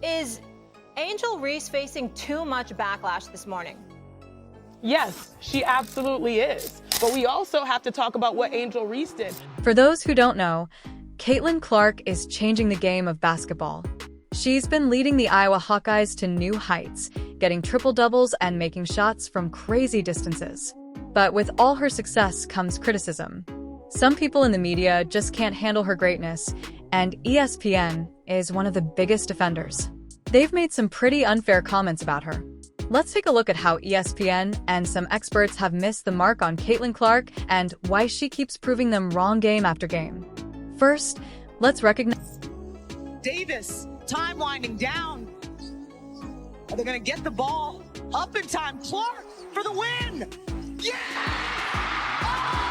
Is Angel Reese facing too much backlash this morning? Yes, she absolutely is. But we also have to talk about what Angel Reese did. For those who don't know, Caitlin Clark is changing the game of basketball. She's been leading the Iowa Hawkeyes to new heights, getting triple-doubles and making shots from crazy distances. But with all her success comes criticism. Some people in the media just can't handle her greatness, and ESPN is one of the biggest offenders. They've made some pretty unfair comments about her. Let's take a look at how ESPN and some experts have missed the mark on Caitlin Clark and why she keeps proving them wrong game after game. First, let's recognize Davis, time winding down. Are they going to get the ball up in time? Clark for the win. Yeah! Oh!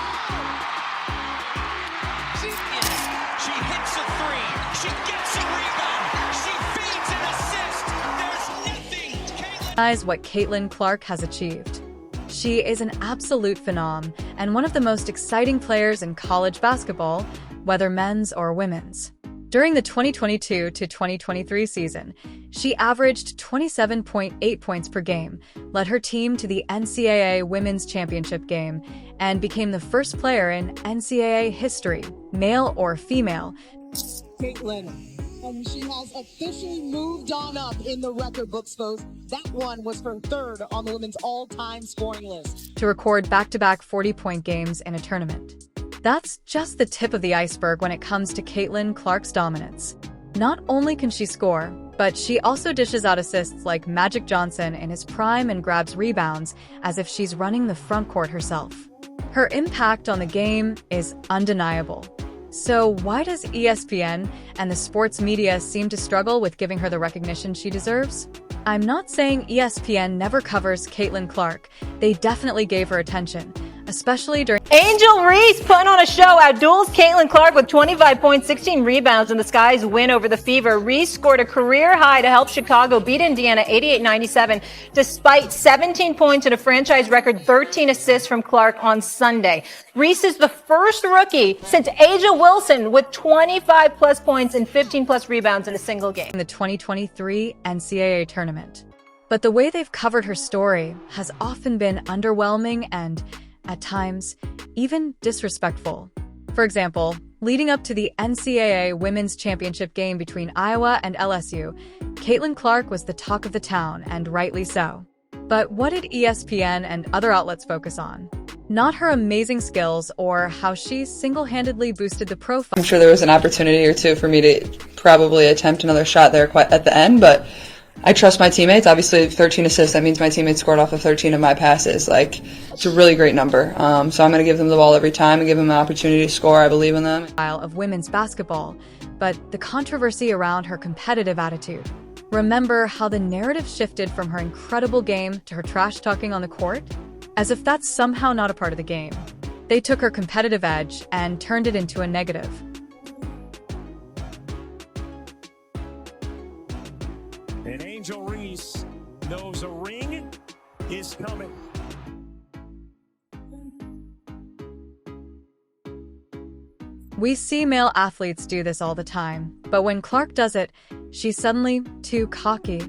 She hits a three. She gets a rebound. She feeds an assist. There's nothing. what Caitlin Clark has achieved. She is an absolute phenom and one of the most exciting players in college basketball, whether men's or women's. During the 2022 to 2023 season, she averaged 27.8 points per game, led her team to the NCAA Women's Championship game, and became the first player in NCAA history, male or female. Caitlin, and she has officially moved on up in the record books, folks. That one was her third on the women's all-time scoring list. To record back-to-back 40-point games in a tournament. That's just the tip of the iceberg when it comes to Caitlin Clark's dominance. Not only can she score, but she also dishes out assists like Magic Johnson in his prime and grabs rebounds as if she's running the front court herself. Her impact on the game is undeniable. So why does ESPN and the sports media seem to struggle with giving her the recognition she deserves? I'm not saying ESPN never covers Caitlin Clark. They definitely gave her attention, especially during Angel Reese putting on a show, outduels Caitlin Clark with 25 points, 16 rebounds in the Sky's win over the Fever. Reese scored a career high to help Chicago beat Indiana 88-97, despite 17 points and a franchise record 13 assists from Clark on Sunday. Reese is the first rookie since Aja Wilson with 25 plus points and 15 plus rebounds in a single game. the 2023 NCAA tournament. But the way they've covered her story has often been underwhelming and, at times, even disrespectful. For example, leading up to the NCAA Women's Championship game between Iowa and LSU, Caitlin Clark was the talk of the town, and rightly so. But what did ESPN and other outlets focus on? Not her amazing skills or how she single-handedly boosted the profile. I'm sure there was an opportunity or two for me to probably attempt another shot there quite at the end, but I trust my teammates. Obviously, 13 assists, that means my teammates scored off of 13 of my passes. It's a really great number. So I'm going to give them the ball every time and give them an opportunity to score. I believe in them. Of women's basketball, but the controversy around her competitive attitude. Remember how the narrative shifted from her incredible game to her trash-talking on the court? As if that's somehow not a part of the game. They took her competitive edge and turned it into a negative. And Angel Reese knows a ring is coming. We see male athletes do this all the time, but when Clark does it, she's suddenly too cocky.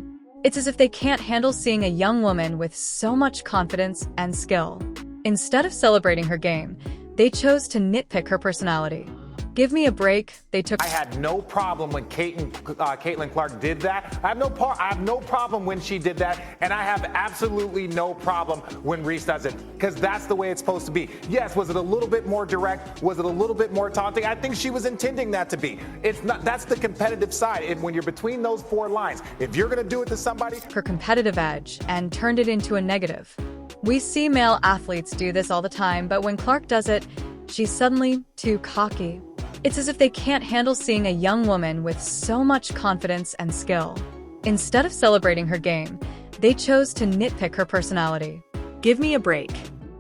It's as if they can't handle seeing a young woman with so much confidence and skill. Instead of celebrating her game, they chose to nitpick her personality. Give me a break. I had no problem when Caitlin Clark did that. I have no problem when she did that, and I have absolutely no problem when Reese does it, because that's the way it's supposed to be. Yes, was it a little bit more direct? Was it a little bit more taunting? I think she was intending that to be. It's not. That's the competitive side. When you're between those four lines, if you're going to do it to somebody, her competitive edge and turned it into a negative. We see male athletes do this all the time, but when Clark does it, she's suddenly too cocky. It's as if they can't handle seeing a young woman with so much confidence and skill. Instead of celebrating her game, they chose to nitpick her personality. Give me a break.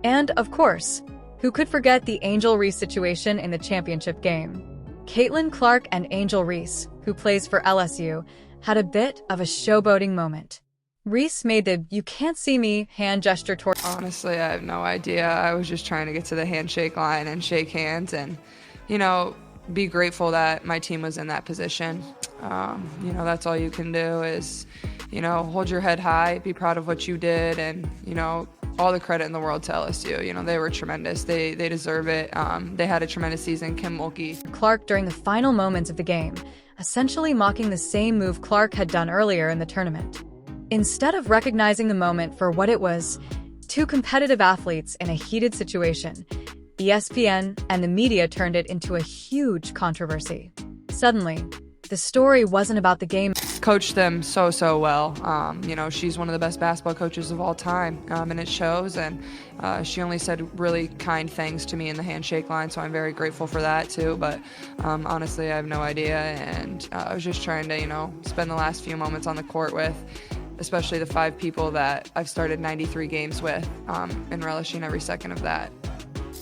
And, of course, who could forget the Angel Reese situation in the championship game? Caitlin Clark and Angel Reese, who plays for LSU, had a bit of a showboating moment. Reese made the "you can't see me" hand gesture toward. Honestly, I have no idea. I was just trying to get to the handshake line and shake hands, and, be grateful that my team was in that position. You know, that's all you can do is, you know, hold your head high, be proud of what you did, and, you know, all the credit in the world to LSU. You know, they were tremendous. They deserve it. They had a tremendous season. Kim Mulkey. Clark during the final moments of the game, essentially mocking the same move Clark had done earlier in the tournament. Instead of recognizing the moment for what it was, two competitive athletes in a heated situation, ESPN and the media turned it into a huge controversy. Suddenly, the story wasn't about the game. Coached them so well. You know, she's one of the best basketball coaches of all time, and it shows. And she only said really kind things to me in the handshake line, so I'm very grateful for that too. But honestly, I have no idea, and I was just trying to, you know, spend the last few moments on the court with, especially the 5 people that I've started 93 games with, and relishing every second of that.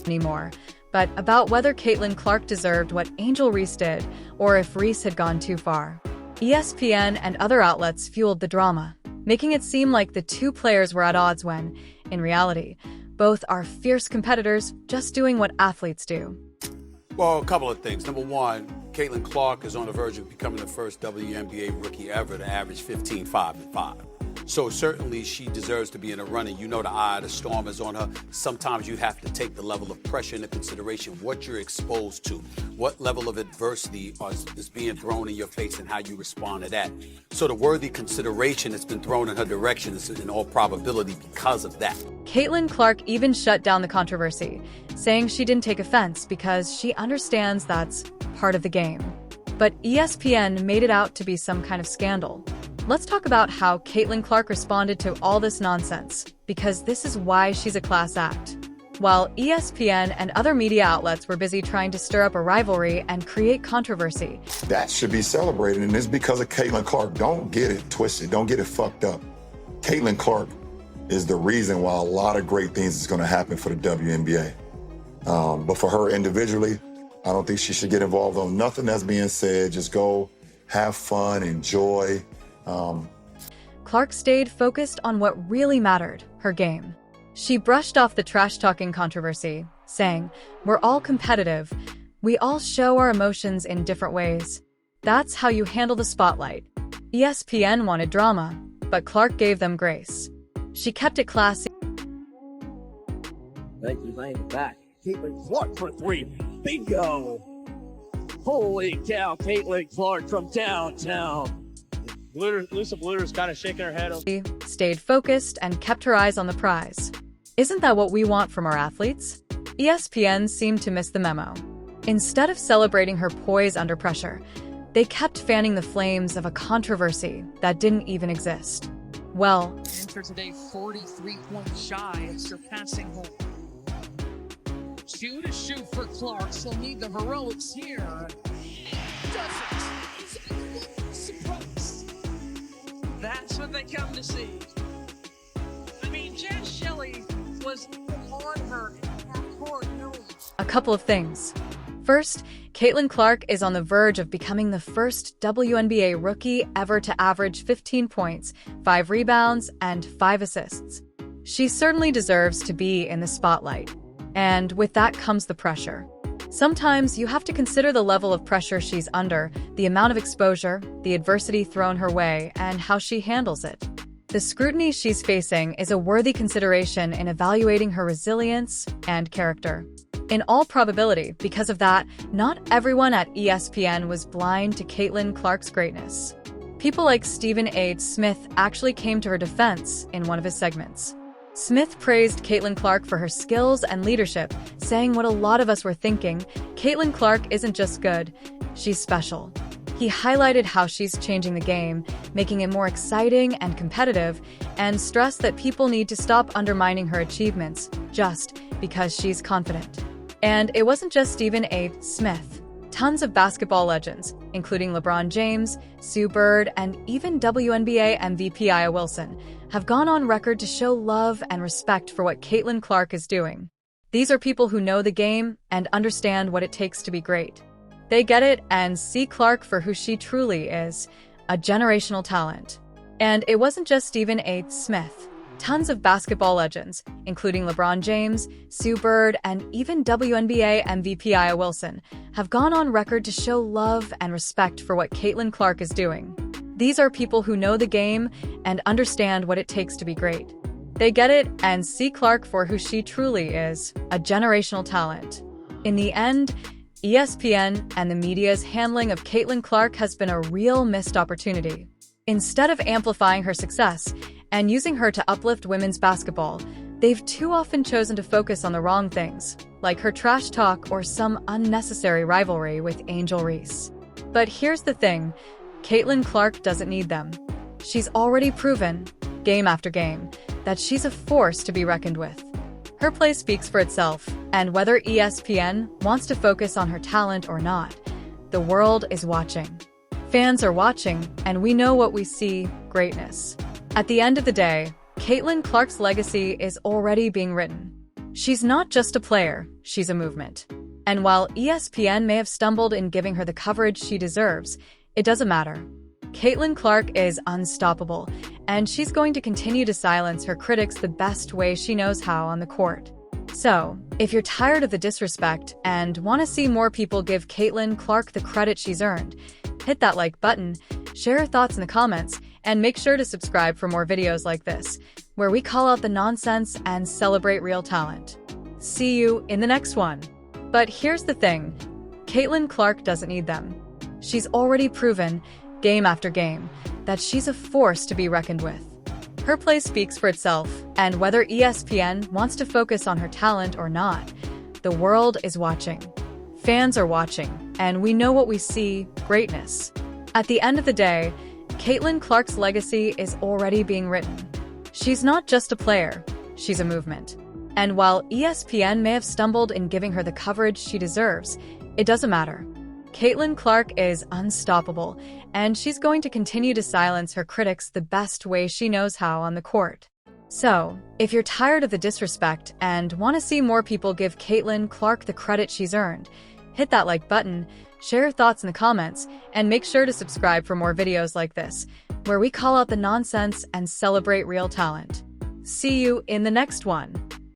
Anymore, but about whether Caitlin Clark deserved what Angel Reese did, or if Reese had gone too far. ESPN and other outlets fueled the drama, making it seem like the two players were at odds when, in reality, both are fierce competitors just doing what athletes do. Well, a couple of things. Number one, Caitlin Clark is on the verge of becoming the first WNBA rookie ever to average 15, 5, and 5. So certainly she deserves to be in a running. You know the eye of the storm is on her. Sometimes you have to take the level of pressure into consideration, what you're exposed to, what level of adversity is being thrown in your face and how you respond to that. So the worthy consideration that's been thrown in her direction is in all probability because of that. Caitlin Clark even shut down the controversy, saying she didn't take offense because she understands that's part of the game. But ESPN made it out to be some kind of scandal. Let's talk about how Caitlin Clark responded to all this nonsense, because this is why she's a class act. While ESPN and other media outlets were busy trying to stir up a rivalry and create controversy, that should be celebrated, and it's because of Caitlin Clark. Don't get it twisted. Don't get it fucked up. Caitlin Clark is the reason why a lot of great things is going to happen for the WNBA. But for her individually, I don't think she should get involved on nothing that's being said. Just go have fun, enjoy. Clark stayed focused on what really mattered, her game. She brushed off the trash-talking controversy, saying, "We're all competitive. We all show our emotions in different ways. That's how you handle the spotlight." ESPN wanted drama, but Clark gave them grace. She kept it classy. Thank you, laying it back. Caitlin Clark for 3. Bingo! Holy cow, Caitlin Clark from downtown. Lisa Bluter's kind of shaking her head. She stayed focused and kept her eyes on the prize. Isn't that what we want from our athletes? ESPN seemed to miss the memo. Instead of celebrating her poise under pressure, they kept fanning the flames of a controversy that didn't even exist. Well, Enter today 43 points shy of surpassing home. 2 to shoot for Clark. She'll need the heroics here. Surprise. That's what they come to see. I mean, Jess Shelley was on her half-court. A couple of things. First, Caitlin Clark is on the verge of becoming the first WNBA rookie ever to average 15 points, 5 rebounds, and 5 assists. She certainly deserves to be in the spotlight. And with that comes the pressure. Sometimes you have to consider the level of pressure she's under, the amount of exposure, the adversity thrown her way, and how she handles it. The scrutiny she's facing is a worthy consideration in evaluating her resilience and character. In all probability, because of that, not everyone at ESPN was blind to Caitlin Clark's greatness. People like Stephen A. Smith actually came to her defense in one of his segments. Smith praised Caitlin Clark for her skills and leadership, saying what a lot of us were thinking: Caitlin Clark isn't just good, she's special. He highlighted how she's changing the game, making it more exciting and competitive, and stressed that people need to stop undermining her achievements just because she's confident. And it wasn't just Stephen A. Smith. Tons of basketball legends, including LeBron James, Sue Bird, and even WNBA MVP Aya Wilson, have gone on record to show love and respect for what Caitlin Clark is doing. These are people who know the game and understand what it takes to be great. They get it and see Clark for who she truly is, a generational talent. And it wasn't just Stephen A. Smith. Tons of basketball legends, including LeBron James, Sue Bird, and even WNBA MVP Aya Wilson, have gone on record to show love and respect for what Caitlin Clark is doing. These are people who know the game and understand what it takes to be great. They get it and see Clark for who she truly is, a generational talent. In the end, ESPN and the media's handling of Caitlin Clark has been a real missed opportunity. Instead of amplifying her success and using her to uplift women's basketball, they've too often chosen to focus on the wrong things, like her trash talk or some unnecessary rivalry with Angel Reese. But here's the thing, Caitlin Clark doesn't need them. She's already proven, game after game, that she's a force to be reckoned with. Her play speaks for itself, and whether ESPN wants to focus on her talent or not, the world is watching. Fans are watching, and we know what we see: greatness. At the end of the day, Caitlin Clark's legacy is already being written. She's not just a player, she's a movement. And while ESPN may have stumbled in giving her the coverage she deserves, it doesn't matter. Caitlin Clark is unstoppable, and she's going to continue to silence her critics the best way she knows how on the court. So, if you're tired of the disrespect and want to see more people give Caitlin Clark the credit she's earned, hit that like button, share your thoughts in the comments, and make sure to subscribe for more videos like this, where we call out the nonsense and celebrate real talent. See you in the next one. But here's the thing, Caitlin Clark doesn't need them. She's already proven, game after game, that she's a force to be reckoned with. Her play speaks for itself, and whether ESPN wants to focus on her talent or not, the world is watching. Fans are watching, and we know what we see: greatness. At the end of the day, Caitlin Clark's legacy is already being written. She's not just a player, she's a movement. And while ESPN may have stumbled in giving her the coverage she deserves, it doesn't matter. Caitlin Clark is unstoppable, and she's going to continue to silence her critics the best way she knows how on the court. So, if you're tired of the disrespect and want to see more people give Caitlin Clark the credit she's earned, hit that like button, share your thoughts in the comments, and make sure to subscribe for more videos like this, where we call out the nonsense and celebrate real talent. See you in the next one.